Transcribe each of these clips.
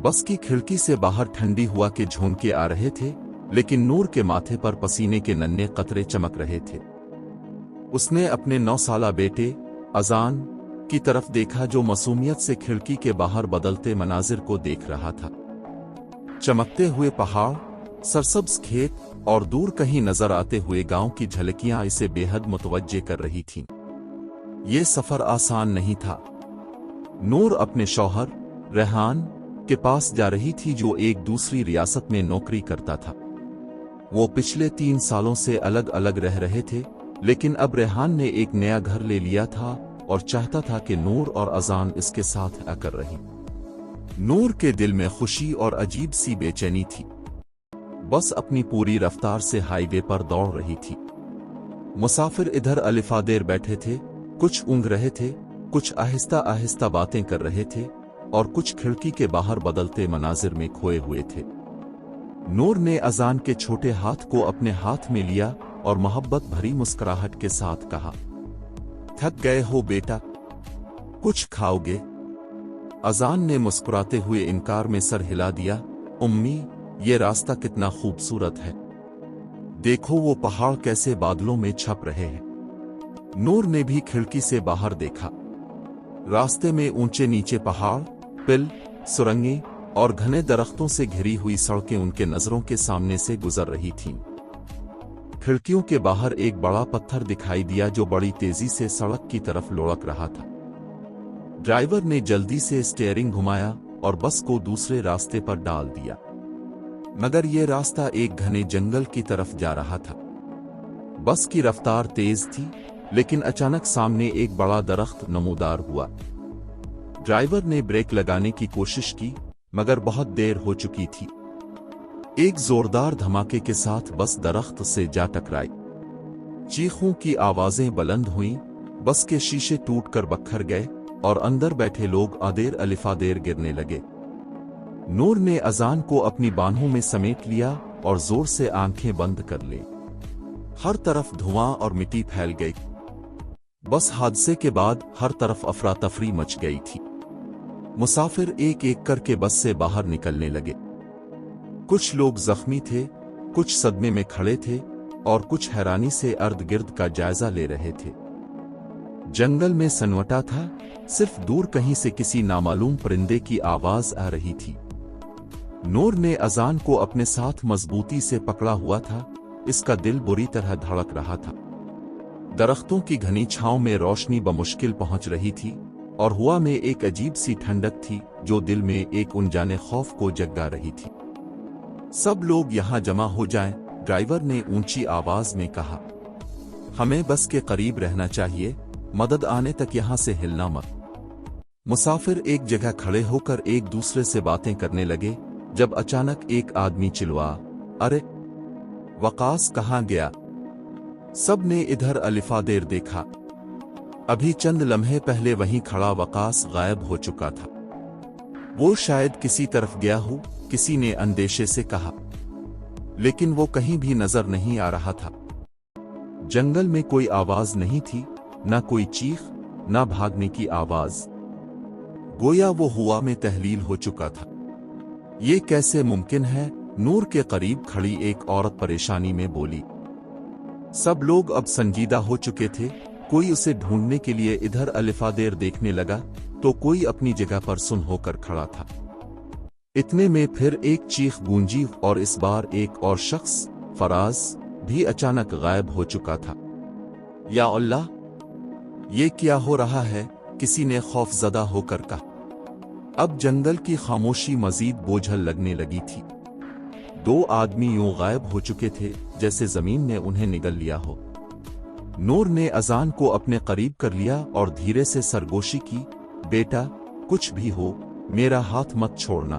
बस की खिड़की से बाहर ठंडी हवा के झोंके आ रहे थे, लेकिन नूर के माथे पर पसीने के नन्हे कतरे चमक रहे थे। उसने अपने 9 साला बेटे अजान की तरफ देखा, जो मासूमियत से खिड़की के बाहर बदलते मनाजिर को देख रहा था। चमकते हुए पहाड़, सरसब्ज खेत और दूर कहीं नजर आते हुए गांव की झलकियां इसे बेहद मुतवज्जे कर रही थीं। ये सफर आसान नहीं था। नूर अपने शौहर रेहान के पास जा रही थी, जो एक दूसरी रियासत में नौकरी करता था। वो पिछले 3 सालों से अलग अलग रह रहे थे, लेकिन अब रेहान ने एक नया घर ले लिया था और चाहता था कि नूर और अजान इसके साथ आकर रही। नूर के दिल में खुशी और अजीब सी बेचैनी थी। बस अपनी पूरी रफ्तार से हाईवे पर दौड़ रही थी। मुसाफिर इधर अलिफादेर बैठे थे, कुछ ऊँघ रहे थे, कुछ आहिस्ता आहिस्ता बातें कर रहे थे और कुछ खिड़की के बाहर बदलते मनाजिर में खोए हुए थे। नूर ने अजान के छोटे हाथ को अपने हाथ में लिया और मोहब्बत भरी मुस्कुराहट के साथ कहा, थक गए हो बेटा, कुछ खाओगे? अजान ने मुस्कुराते हुए इनकार में सर हिला दिया। उम्मी, ये रास्ता कितना खूबसूरत है, देखो वो पहाड़ कैसे बादलों में छप रहे हैं। नूर ने भी खिड़की से बाहर देखा। रास्ते में ऊंचे नीचे पहाड़, पिल, सुरंगें और घने दरख्तों से घिरी हुई सड़कें उनके नजरों के सामने से गुजर रही थीं। खिड़कियों के बाहर एक बड़ा पत्थर दिखाई दिया, जो बड़ी तेजी से सड़क की तरफ लुढ़क रहा था। ड्राइवर ने जल्दी से स्टीयरिंग घुमाया और बस को दूसरे रास्ते पर डाल दिया, मगर यह रास्ता एक घने जंगल की तरफ जा रहा था। बस की रफ्तार तेज थी, लेकिन अचानक सामने एक बड़ा दरख्त नमूदार हुआ। ड्राइवर ने ब्रेक लगाने की कोशिश की, मगर बहुत देर हो चुकी थी। एक जोरदार धमाके के साथ बस दरख्त से जा टकराई। चीखों की आवाजें बुलंद हुईं, बस के शीशे टूटकर बखर गए और अंदर बैठे लोग आदेर अलिफादेर गिरने लगे। नूर ने अजान को अपनी बाहों में समेट लिया और जोर से आंखें बंद कर ली। हर तरफ धुआं और मिट्टी फैल गई। बस हादसे के बाद हर तरफ अफरा तफरी मच गई थी। मुसाफिर एक एक करके बस से बाहर निकलने लगे। कुछ लोग जख्मी थे, कुछ सदमे में खड़े थे और कुछ हैरानी से अर्द गिर्द का जायजा ले रहे थे। जंगल में सन्नाटा था, सिर्फ दूर कहीं से किसी नामालूम परिंदे की आवाज आ रही थी। नूर ने अजान को अपने साथ मजबूती से पकड़ा हुआ था, इसका दिल बुरी तरह धड़क रहा था। दरख्तों की घनी छांव में रोशनी बमुश्किल पहुंच रही थी और हवा में एक अजीब सी ठंडक थी, जो दिल में एक अनजाने खौफ को जगा रही थी। सब लोग यहां जमा हो जाएं, ड्राइवर ने ऊंची आवाज में कहा। हमें बस के करीब रहना चाहिए, मदद आने तक यहां से हिलना मत। मुसाफिर एक जगह खड़े होकर एक दूसरे से बातें करने लगे, जब अचानक एक आदमी चिल्लाया, अरे वकास कहां गया? सब ने इधर अलिफादेर देखा। अभी चंद लम्हे पहले वहीं खड़ा वकास गायब हो चुका था। वो शायद किसी तरफ गया हो, किसी ने अंदेशे से कहा, लेकिन वो कहीं भी नजर नहीं आ रहा था। जंगल में कोई आवाज नहीं थी, ना कोई चीख, ना भागने की आवाज। गोया वो हवा में तहलील हो चुका था। ये कैसे मुमकिन है? नूर के करीब खड़ी एक औरत परेशानी में बोली। सब लोग अब संजीदा हो चुके थे। कोई उसे ढूंढने के लिए इधर अलिफादेर देखने लगा, तो कोई अपनी जगह पर सुन होकर खड़ा था। इतने में फिर एक चीख गूंजी और इस बार एक और शख्स, फराज, भी अचानक गायब हो चुका था। या अल्लाह, ये क्या हो रहा है? किसी ने खौफजदा होकर कहा। अब जंगल की खामोशी मजीद बोझल लगने लगी थी। 2 आदमी यूं गायब हो चुके थे जैसे जमीन ने उन्हें निगल लिया हो। नूर ने अजान को अपने करीब कर लिया और धीरे से सरगोशी की, बेटा, कुछ भी हो, मेरा हाथ मत छोड़ना।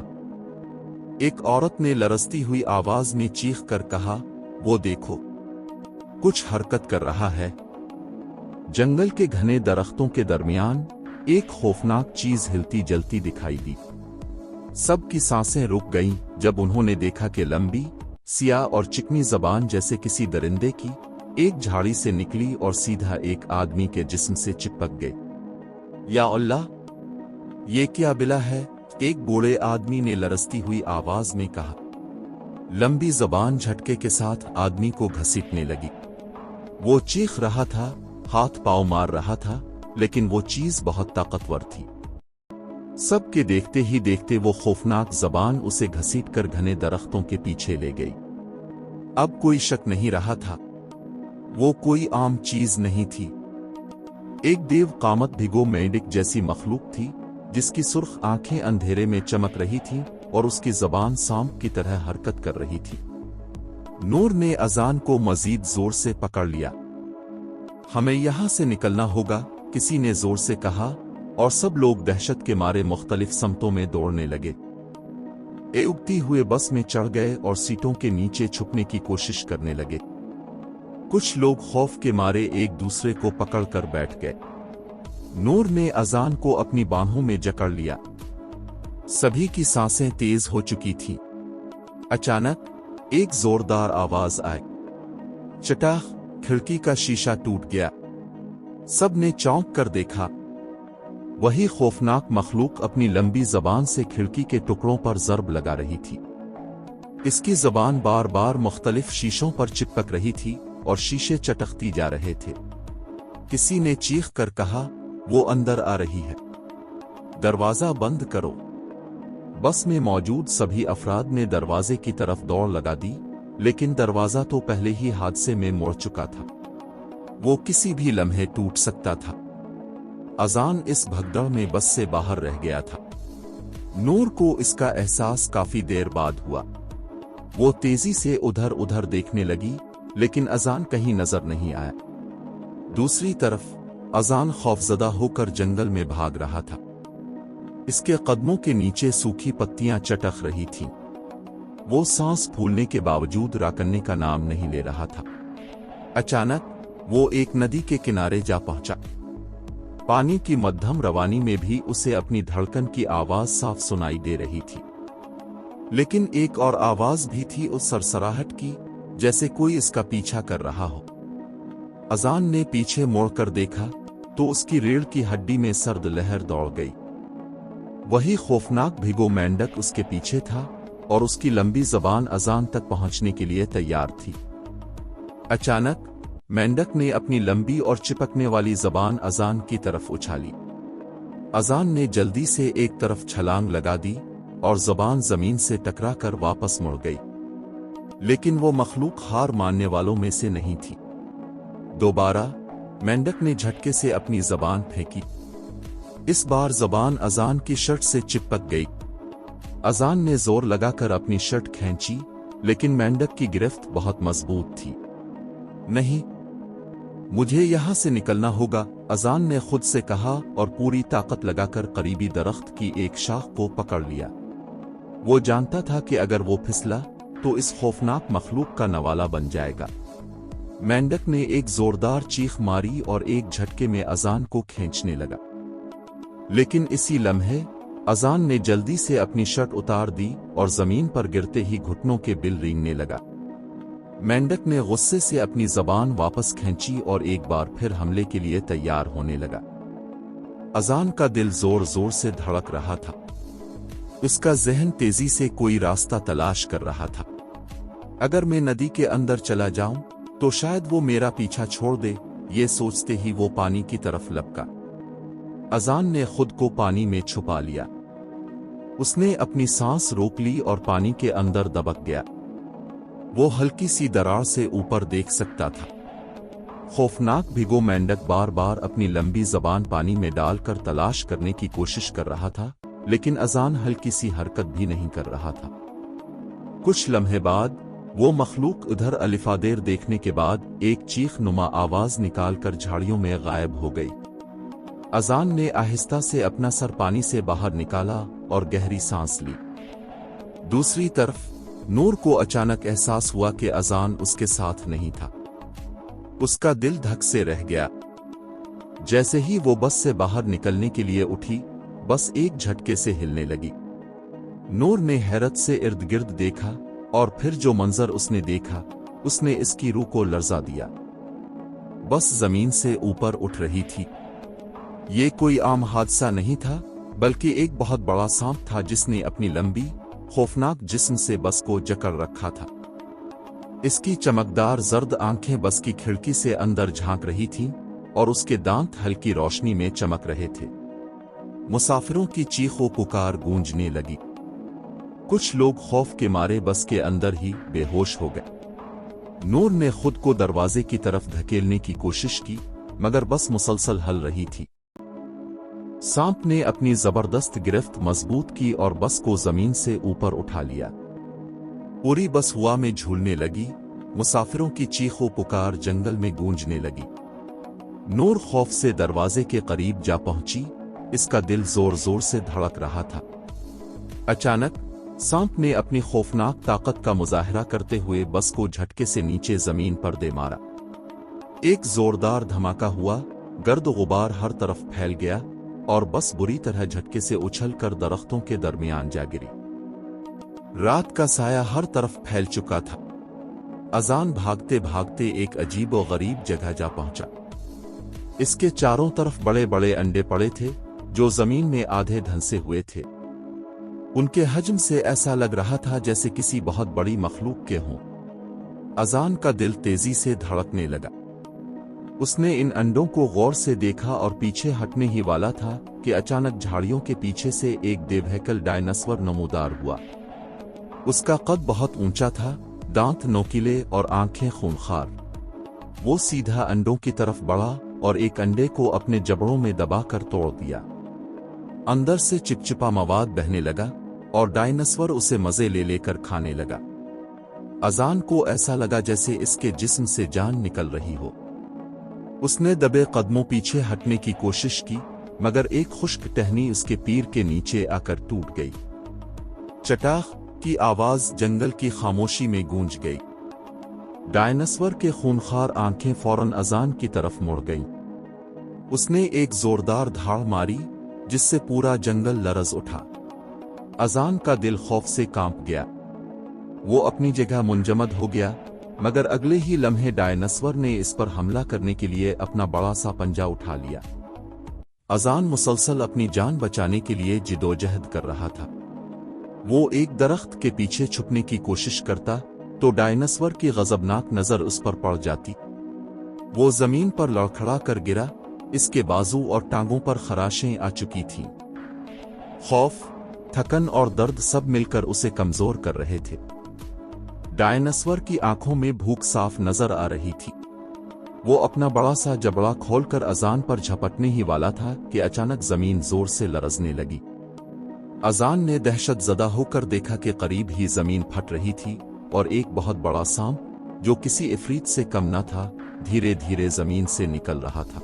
एक औरत ने लरजती हुई आवाज में चीख कर कहा, वो देखो, कुछ हरकत कर रहा है। जंगल के घने दरख्तों के दरमियान एक खौफनाक चीज हिलती जलती दिखाई दी। सबकी सांसें रुक गईं जब उन्होंने देखा कि लंबी, सियाह और चिकनी जबान जैसे किसी दरिंदे की एक झाड़ी से निकली और सीधा एक आदमी के जिस्म से चिपक गई। या अल्लाह, ये क्या बिला है? एक बूढ़े आदमी ने लरसती हुई आवाज में कहा। लंबी जबान झटके के साथ आदमी को घसीटने लगी। वो चीख रहा था, हाथ पांव मार रहा था, लेकिन वो चीज बहुत ताकतवर थी। सबके देखते ही देखते वो खौफनाक जबान उसे घसीटकर घने दरख्तों के पीछे ले गई। अब कोई शक नहीं रहा था, वो कोई आम चीज नहीं थी। एक देव कामत भिगो मेंढक जैसी मखलूक थी, जिसकी सुर्ख आंखें अंधेरे में चमक रही थीं और उसकी जबान सांप की तरह हरकत कर रही थी। नूर ने अजान को मजीद जोर से पकड़ लिया। हमें यहां से निकलना होगा, किसी ने जोर से कहा, और सब लोग दहशत के मारे मुख्तलिफ समतों में दौड़ने लगे। उगती हुए बस में चढ़ गए और सीटों के नीचे छुपने की कोशिश करने लगे। कुछ लोग खौफ के मारे एक दूसरे को पकड़कर बैठ गए। नूर ने अजान को अपनी बाहों में जकड़ लिया। सभी की सांसें तेज हो चुकी थीं। अचानक एक जोरदार आवाज आई। चटाख, खिड़की का शीशा टूट गया। सब ने चौंक कर देखा। वही खौफनाक मखलूक अपनी लंबी जबान से खिड़की के टुकड़ों पर जर्ब लगा रही थी। इसकी जबान बार बार मुख्तलिफ शीशों पर चिपक रही थी और शीशे चटकती जा रहे थे। किसी ने चीख कर कहा, वो अंदर आ रही है, दरवाजा बंद करो। बस में मौजूद सभी अफराद ने दरवाजे की तरफ दौड़ लगा दी, लेकिन दरवाजा तो पहले ही हादसे में मुड़ चुका था। वो किसी भी लम्हे टूट सकता था। अजान इस भगदड़ में बस से बाहर रह गया था। नूर को इसका एहसास काफी देर बाद हुआ। वो तेजी से उधर उधर देखने लगी, लेकिन अजान कहीं नजर नहीं आया। दूसरी तरफ अजान खौफजदा होकर जंगल में भाग रहा था। इसके कदमों के नीचे सूखी पत्तियां चटक रही थीं। वो सांस फूलने के बावजूद राकने का नाम नहीं ले रहा था। अचानक वो एक नदी के किनारे जा पहुंचा। पानी की मध्यम रवानी में भी उसे अपनी धड़कन की आवाज साफ सुनाई दे रही थी। लेकिन एक और आवाज भी थी, उस सरसराहट की, जैसे कोई इसका पीछा कर रहा हो। अजान ने पीछे मुड़कर देखा तो उसकी रीढ़ की हड्डी में सर्द लहर दौड़ गई। वही खौफनाक भिगो मेंढक उसके पीछे था और उसकी लंबी जबान अजान तक पहुंचने के लिए तैयार थी। अचानक मेंढक ने अपनी लंबी और चिपकने वाली जबान अजान की तरफ उछाली। अजान ने जल्दी से एक तरफ छलांग लगा दी और जबान जमीन से टकराकर वापस मुड़ गई। लेकिन वो मखलूक हार मानने वालों में से नहीं थी। दोबारा मेंढक ने झटके से अपनी जबान फेंकी। इस बार जबान अजान की शर्ट से चिपक गई। अजान ने जोर लगाकर अपनी शर्ट खींची, लेकिन मेंढक की गिरफ्त बहुत मजबूत थी। नहीं, मुझे यहां से निकलना होगा, अजान ने खुद से कहा और पूरी ताकत लगाकर करीबी दरख्त की एक शाख को पकड़ लिया। वो जानता था कि अगर वो फिसला तो इस खौफनाक मखलूक का नवाला बन जाएगा। मेंढक ने एक जोरदार चीख मारी और एक झटके में अजान को खींचने लगा। लेकिन इसी लम्हे अजान ने जल्दी से अपनी शर्ट उतार दी और जमीन पर गिरते ही घुटनों के बिल रेंगने लगा। मेंढक ने गुस्से से अपनी जबान वापस खींची और एक बार फिर हमले के लिए तैयार होने लगा। अजान का दिल जोर जोर से धड़क रहा था। उसका जहन तेजी से कोई रास्ता तलाश कर रहा था। अगर मैं नदी के अंदर चला जाऊं तो शायद वो मेरा पीछा छोड़ दे, ये सोचते ही वो पानी की तरफ लपका। अजान ने खुद को पानी में छुपा लिया। उसने अपनी सांस रोक ली और पानी के अंदर दबक गया। वो हल्की सी दरार से ऊपर देख सकता था। खौफनाक भिगो मेंढक बार बार अपनी लंबी जबान पानी में डालकर तलाश करने की कोशिश कर रहा था, लेकिन अजान हल्की सी हरकत भी नहीं कर रहा था। कुछ लम्हे बाद वो मखलूक उधर अलिफादेर देखने के बाद एक चीख नुमा आवाज निकालकर झाड़ियों में गायब हो गई। अजान ने आहिस्ता से अपना सर पानी से बाहर निकाला और गहरी सांस ली। दूसरी तरफ नूर को अचानक एहसास हुआ कि अजान उसके साथ नहीं था। उसका दिल धक से रह गया। जैसे ही वो बस से बाहर निकलने के लिए उठी, बस एक झटके से हिलने लगी। नूर ने हैरत से इर्द गिर्द देखा और फिर जो मंजर उसने देखा, उसने इसकी रूह को लर्जा दिया। बस जमीन से ऊपर उठ रही थी। ये कोई आम हादसा नहीं था, बल्कि एक बहुत बड़ा सांप था जिसने अपनी लंबी खौफनाक जिस्म से बस को जकड़ रखा था। इसकी चमकदार जर्द आंखें बस की खिड़की से अंदर झांक रही थीं और उसके दांत हल्की रोशनी में चमक रहे थे। मुसाफिरों की चीखों पुकार गूंजने लगी। कुछ लोग खौफ के मारे बस के अंदर ही बेहोश हो गए। नूर ने खुद को दरवाजे की तरफ धकेलने की कोशिश की, मगर बस मुसलसल हल रही थी। सांप ने अपनी जबरदस्त गिरफ्त मजबूत की और बस को जमीन से ऊपर उठा लिया। पूरी बस हवा में झूलने लगी। मुसाफिरों की चीखों पुकार जंगल में गूंजने लगी। नूर खौफ से दरवाजे के करीब जा पहुंची। इसका दिल जोर जोर से धड़क रहा था। अचानक सांप ने अपनी खौफनाक ताकत का मुजाहरा करते हुए बस को झटके से नीचे जमीन पर दे मारा। एक जोरदार धमाका हुआ, गर्द गुबार हर तरफ फैल गया और बस बुरी तरह झटके से उछलकर दरख्तों के दरमियान जा गिरी। रात का साया हर तरफ फैल चुका था। अजान भागते भागते एक अजीब और गरीब जगह जा पहुंचा। इसके चारों तरफ बड़े बड़े अंडे पड़े थे जो जमीन में आधे धंसे हुए थे। उनके हजम से ऐसा लग रहा था जैसे किसी बहुत बड़ी मखलूक के हों। अजान का दिल तेजी से धड़कने लगा। उसने इन अंडों को गौर से देखा और पीछे हटने ही वाला था कि अचानक झाड़ियों के पीछे से एक देवहैकल डायनासोर नमूदार हुआ। उसका कद बहुत ऊंचा था, दांत नोकीले और आंखें खूंखार। वो सीधा अंडों की तरफ बढ़ा और एक अंडे को अपने जबड़ों में दबाकर तोड़ दिया। अंदर से चिपचिपा मवाद बहने लगा और डायनासोर उसे मजे ले लेकर खाने लगा। अजान को ऐसा लगा जैसे इसके जिस्म से जान निकल रही हो। उसने दबे कदमों पीछे हटने की कोशिश की, मगर एक खुश्क टहनी उसके पीर के नीचे आकर टूट गई। चटाख की आवाज जंगल की खामोशी में गूंज गई। डायनासोर के खूनखार आंखें फौरन अजान की तरफ मुड़ गईं। उसने एक जोरदार धाड़ मारी जिससे पूरा जंगल लरज उठा। अजान का दिल खौफ से कांप गया। वो अपनी जगह मुंजमद हो गया, मगर अगले ही लम्हे डायनासोर ने इस पर हमला करने के लिए अपना बड़ा सा पंजा उठा लिया। अजान मुसलसल अपनी जान बचाने के लिए जिदोजहद कर रहा था। वो एक दरख्त के पीछे छुपने की कोशिश करता तो डायनासोर की गजबनाक नजर उस पर पड़ जाती। वो जमीन पर लड़खड़ा कर गिरा। इसके बाजू और टांगों पर खराशें आ चुकी थीं। खौफ, थकन और दर्द सब मिलकर उसे कमजोर कर रहे थे। डायनासोर की आंखों में भूख साफ नजर आ रही थी। वो अपना बड़ा सा जबड़ा खोलकर अजान पर झपटने ही वाला था कि अचानक जमीन जोर से लरजने लगी। अजान ने दहशत ज़दा होकर देखा कि करीब ही जमीन फट रही थी और एक बहुत बड़ा सांप जो किसी इफरीत से कम न था धीरे धीरे जमीन से निकल रहा था।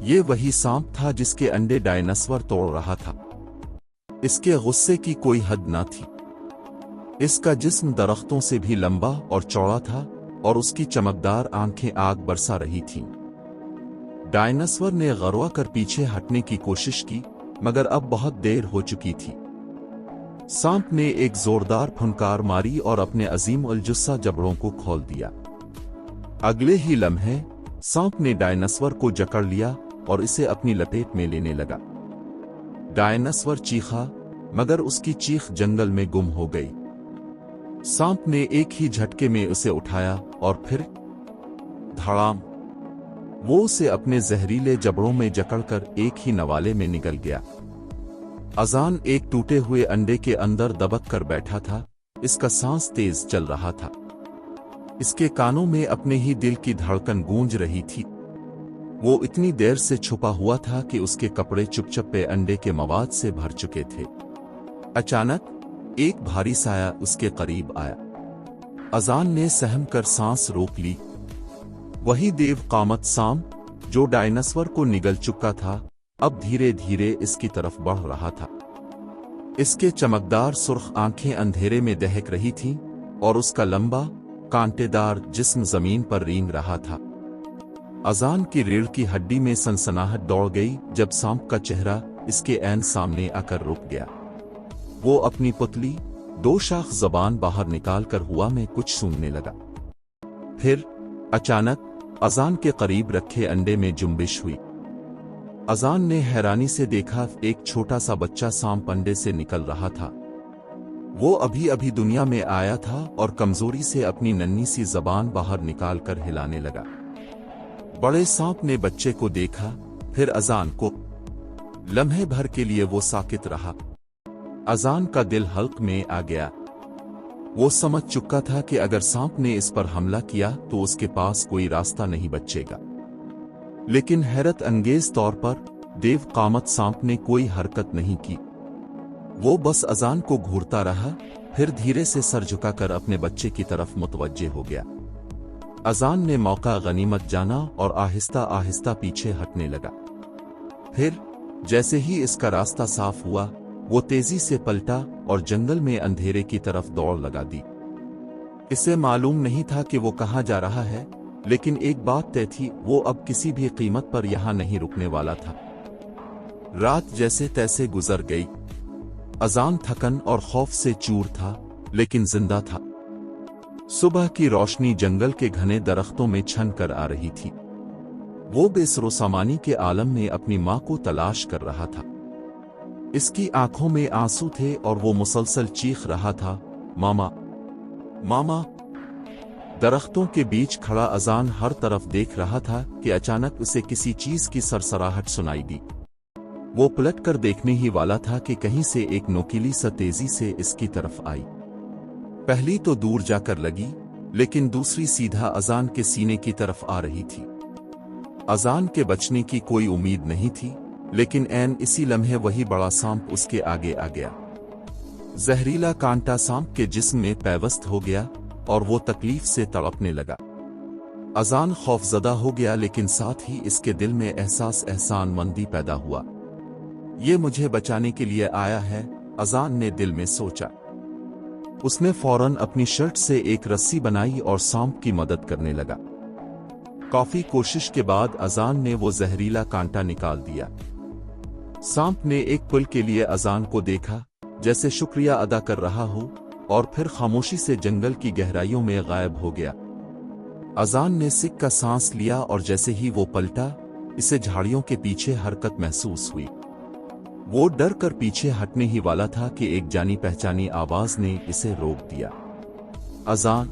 ये वही सांप था जिसके अंडे डायनासोर तोड़ रहा था। इसके गुस्से की कोई हद न थी। इसका जिस्म दरख्तों से भी लंबा और चौड़ा था और उसकी चमकदार आंखें आग बरसा रही थीं। डायनासोर ने गरवा कर पीछे हटने की कोशिश की, मगर अब बहुत देर हो चुकी थी। सांप ने एक जोरदार फुनकार मारी और अपने अजीम उल जुस्सा जबड़ों को खोल दिया। अगले ही लम्हे सांप ने डायनासोर को जकड़ लिया और इसे अपनी लपेट में लेने लगा। डायनासोर चीखा, मगर उसकी चीख जंगल में गुम हो गई। सांप ने एक ही झटके में उसे उठाया और फिर धड़ाम वो उसे अपने जहरीले जबड़ों में जकड़कर एक ही नवाले में निगल गया। अजान एक टूटे हुए अंडे के अंदर दबक कर बैठा था। इसका सांस तेज चल रहा था। इसके कानों में अपने ही दिल की धड़कन गूंज रही थी। वो इतनी देर से छुपा हुआ था कि उसके कपड़े चुपचापे अंडे के मवाद से भर चुके थे। अचानक एक भारी साया उसके करीब आया। अजान ने सहम कर सांस रोक ली। वही देव कामत सांप जो डायनासोर को निगल चुका था अब धीरे धीरे इसकी तरफ बढ़ रहा था। इसके चमकदार सुर्ख आंखें अंधेरे में दहक रही थीं और उसका लंबा कांटेदार जिस्म जमीन पर रेंग रहा था। अजान की रीढ़ की हड्डी में सनसनाहट दौड़ गई जब सांप का चेहरा इसके ऐन सामने आकर रुक गया। वो अपनी पुतली दो शाख जबान बाहर निकालकर हुआ में कुछ सूंघने लगा। फिर अचानक अजान के करीब रखे अंडे में जुम्बिश हुई। अजान ने हैरानी से देखा, एक छोटा सा बच्चा सांप अंडे से निकल रहा था। वो अभी अभी दुनिया में आया था और कमजोरी से अपनी नन्ही सी जबान बाहर निकाल कर हिलाने लगा। बड़े सांप ने बच्चे को देखा, फिर अजान को। लम्हे भर के लिए वो साकित रहा। अजान का दिल हल्क में आ गया। वो समझ चुका था कि अगर सांप ने इस पर हमला किया तो उसके पास कोई रास्ता नहीं बचेगा। लेकिन हैरत अंगेज तौर पर देव कामत सांप ने कोई हरकत नहीं की। वो बस अजान को घूरता रहा, फिर धीरे से सर झुकाकर अपने बच्चे की तरफ मुतवज्जे हो गया। अजान ने मौका गनीमत जाना और आहिस्ता आहिस्ता पीछे हटने लगा। फिर जैसे ही इसका रास्ता साफ हुआ, वो तेजी से पलटा और जंगल में अंधेरे की तरफ दौड़ लगा दी। इसे मालूम नहीं था कि वो कहाँ जा रहा है, लेकिन एक बात तय थी, वो अब किसी भी कीमत पर यहाँ नहीं रुकने वाला था। रात जैसे तैसे गुजर गई। अजान थकन और खौफ से चूर था, लेकिन जिंदा था। सुबह की रोशनी जंगल के घने दरख्तों में छन कर आ रही थी। वो बेसरोसामानी के आलम में अपनी मां को तलाश कर रहा था। इसकी आंखों में आंसू थे और वो मुसलसल चीख रहा था, मामा, मामा। दरख्तों के बीच खड़ा अजान हर तरफ देख रहा था कि अचानक उसे किसी चीज की सरसराहट सुनाई दी। वो पलट कर देखने ही वाला था कि कहीं से एक नोकीली सा तेजी से इसकी तरफ आई। पहली तो दूर जाकर लगी, लेकिन दूसरी सीधा अजान के सीने की तरफ आ रही थी। अजान के बचने की कोई उम्मीद नहीं थी, लेकिन ऐन इसी लम्हे वही बड़ा सांप उसके आगे आ गया। जहरीला कांटा सांप के जिस्म में पैवस्त हो गया और वो तकलीफ से तड़पने लगा। अजान खौफजदा हो गया, लेकिन साथ ही इसके दिल में एहसानमंदी पैदा हुआ। ये मुझे बचाने के लिए आया है, अजान ने दिल में सोचा। उसने फौरन अपनी शर्ट से एक रस्सी बनाई और सांप की मदद करने लगा। काफी कोशिश के बाद अजान ने वो जहरीला कांटा निकाल दिया। सांप ने एक पल के लिए अजान को देखा, जैसे शुक्रिया अदा कर रहा हो, और फिर खामोशी से जंगल की गहराइयों में गायब हो गया। अजान ने सिक का सांस लिया और जैसे ही वो पलटा, इसे झाड़ियों के पीछे हरकत महसूस हुई। वो डर कर पीछे हटने ही वाला था कि एक जानी पहचानी आवाज ने इसे रोक दिया। अजान!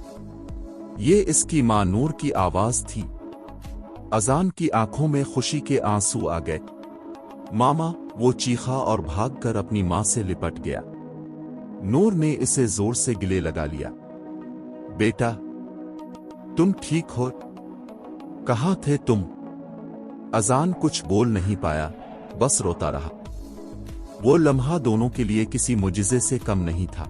ये इसकी मां नूर की आवाज थी। अजान की आंखों में खुशी के आंसू आ गए। मामा! वो चीखा और भागकर अपनी मां से लिपट गया। नूर ने इसे जोर से गले लगा लिया। बेटा, तुम ठीक हो? कहाँ थे तुम? अजान कुछ बोल नहीं पाया, बस रोता रहा। वो लम्हा दोनों के लिए किसी मुजिजे से कम नहीं था।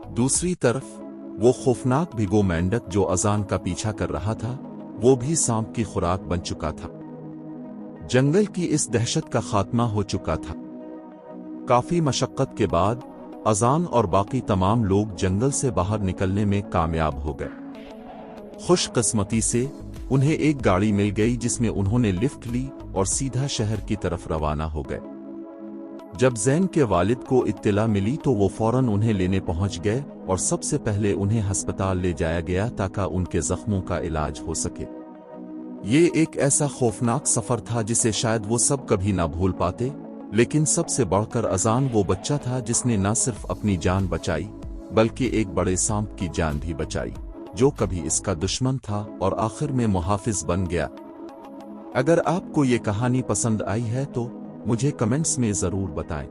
दूसरी तरफ वो खौफनाक भिगो मेंढक जो अजान का पीछा कर रहा था, वो भी सांप की खुराक बन चुका था। जंगल की इस दहशत का खात्मा हो चुका था। काफी मशक्कत के बाद अजान और बाकी तमाम लोग जंगल से बाहर निकलने में कामयाब हो गए। खुशकिस्मती से उन्हें एक गाड़ी मिल गई जिसमें उन्होंने लिफ्ट ली और सीधा शहर की तरफ रवाना हो गए। जब जैन के वालिद को इत्तिला मिली तो वो फौरन उन्हें लेने पहुंच गए और सबसे पहले उन्हें अस्पताल ले जाया गया ताकि उनके जख्मों का इलाज हो सके। ये एक ऐसा खौफनाक सफर था जिसे शायद वो सब कभी ना भूल पाते, लेकिन सबसे बढ़कर अजान वो बच्चा था जिसने न सिर्फ अपनी जान बचाई, बल्कि एक बड़े सांप की जान भी बचाई, जो कभी इसका दुश्मन था और आखिर में मुहाफिज बन गया। अगर आपको ये कहानी पसंद आई है तो मुझे कमेंट्स में जरूर बताएं।